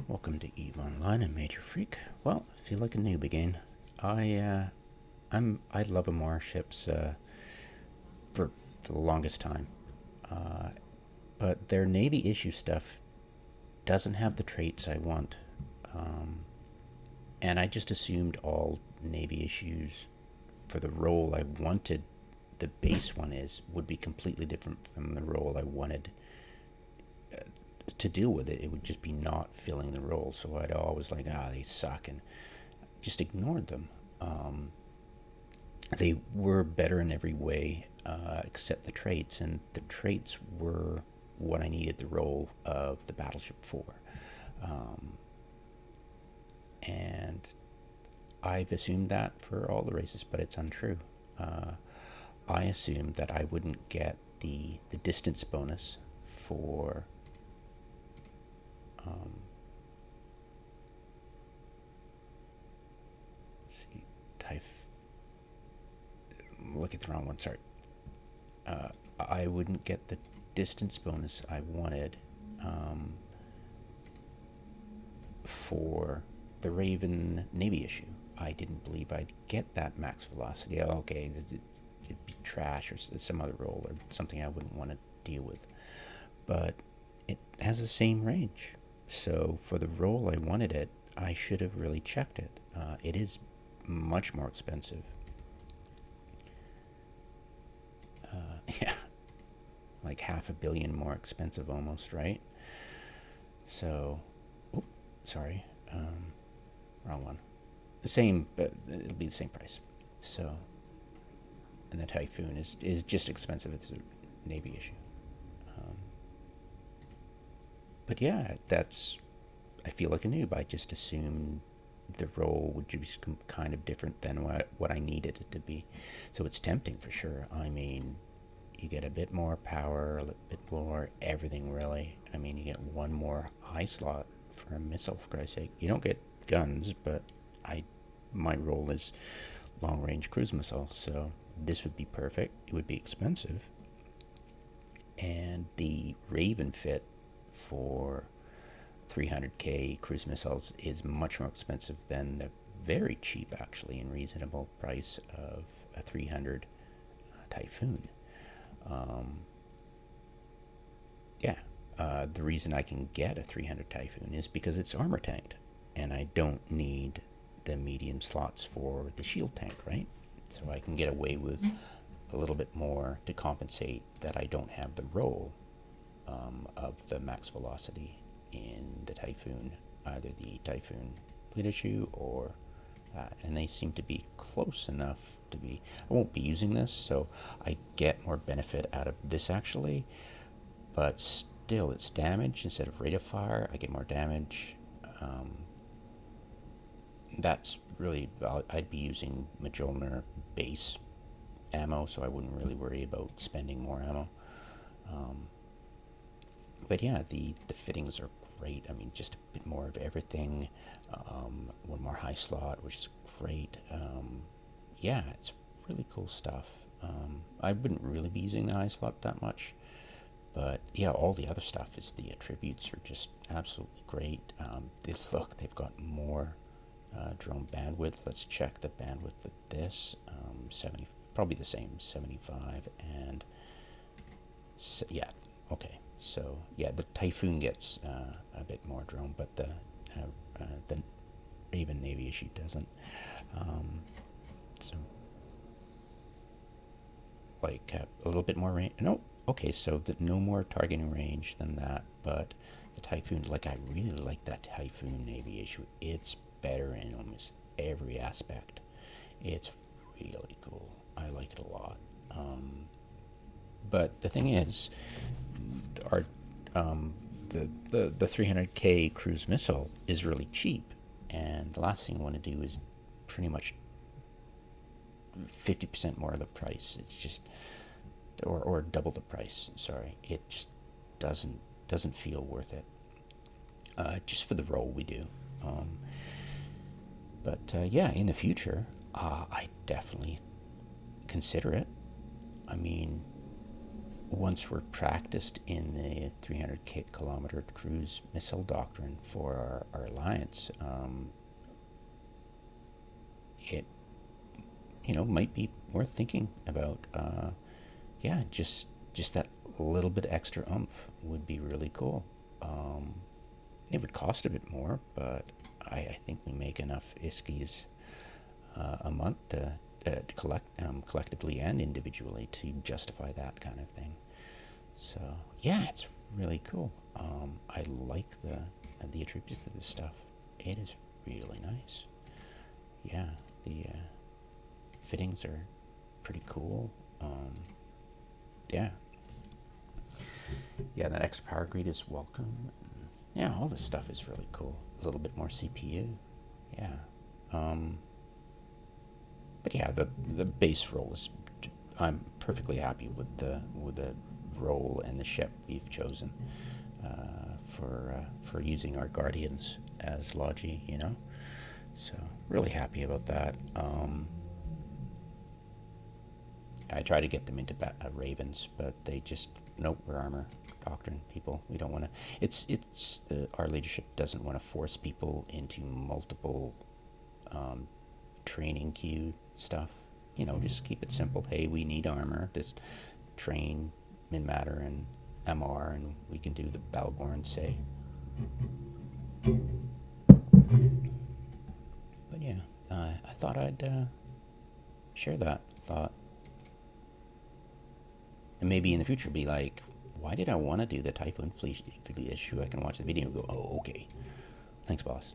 Welcome to EVE Online and Major Freak. Well, I feel like a noob again. I love Amara ships for the longest time, uh, but their Navy issue stuff doesn't have the traits I want, um, and I just assumed all Navy issues for the role I wanted the base one is would be completely different from the role I wanted to deal with it. It would just be not filling the role. So I'd always like, they suck, and just ignored them. They were better in every way except the traits, and the traits were what I needed the role of the battleship for. Um, and I've assumed that for all the races, but it's untrue. Uh, I assumed that I wouldn't get the distance bonus for um, let's see, look at the wrong one. Sorry. Uh, I wouldn't get the distance bonus I wanted for the Raven Navy issue. I didn't believe I'd get that max velocity. Oh, okay, it'd be trash or some other role or something I wouldn't want to deal with. But it has the same range. So for the role I wanted it, I should have really checked it. It is much more expensive. Yeah, like $500 million more expensive almost, right? So, oh, sorry, wrong one. The same, but it'll be the same price. So, and the Typhoon is just expensive. It's a Navy issue. Um, but yeah, that's. I feel like a noob. I just assumed the role would be kind of different than what I needed it to be. So it's tempting for sure. I mean, you get a bit more power, a bit more everything really. I mean, you get one more high slot for a missile, for Christ's sake. You don't get guns, but I my role is long range cruise missile, so this would be perfect. It would be expensive. And the Raven fit for 300k cruise missiles is much more expensive than the very cheap, actually, and reasonable price of a 300 Typhoon. Um, yeah, the reason I can get a 300 Typhoon is because it's armor tanked, and I don't need the medium slots for the shield tank, right? So I can get away with a little bit more to compensate that I don't have the role of the max velocity in the Typhoon, either the Typhoon fleet issue or that. And they seem to be close enough to be. I won't be using this, so I get more benefit out of this actually, but still it's damage instead of rate of fire. I get more damage. That's really, I'd be using Mjolnir base ammo, so I wouldn't really worry about spending more ammo. Um, but yeah, the fittings are great. I mean, just a bit more of everything. One more high slot, which is great. Yeah, it's really cool stuff. I wouldn't really be using the high slot that much, but yeah, all the other stuff is the attributes are just absolutely great. They've got more drone bandwidth. Let's check the bandwidth of this. 70, probably the same, 75, and yeah, okay. So yeah, the Typhoon gets a bit more drone, but the Raven Navy issue doesn't. So like a little bit more range. No, okay. So no more targeting range than that, but the Typhoon, like I really like that Typhoon Navy issue. It's better in almost every aspect. It's really cool. I like it a lot. But the thing is, our the 300k cruise missile is really cheap, and the last thing I want to do is pretty much 50% more of the price. It's just or double the price. Sorry, it just doesn't feel worth it. Just for the role we do. But yeah, in the future, I definitely consider it. I mean, once we're practiced in the 300-kilometer cruise missile doctrine for our alliance, it might be worth thinking about. Yeah, just that little bit extra oomph would be really cool. It would cost a bit more, but I think we make enough ISKIs a month to collect collectively and individually to justify that kind of thing. So yeah, it's really cool. I like the attributes of this stuff. It is really nice. Yeah, the fittings are pretty cool. Yeah, yeah, that extra power grid is welcome. Yeah, all this stuff is really cool. A little bit more CPU. Yeah. But yeah, the base roll is. I'm perfectly happy with the role and the ship we've chosen for using our guardians as Logi. So really happy about that. I try to get them into Ravens, but they just nope. We're armor doctrine people. We don't want to. Our leadership doesn't want to force people into multiple training queue stuff. Just keep it simple. Hey, we need armor. Just train Min Matter and MR, and we can do the Balgorn say. But yeah, I thought I'd share that thought. And maybe in the future be like, why did I want to do the Typhoon Fleet issue? I can watch the video and go, oh, okay. Thanks, boss.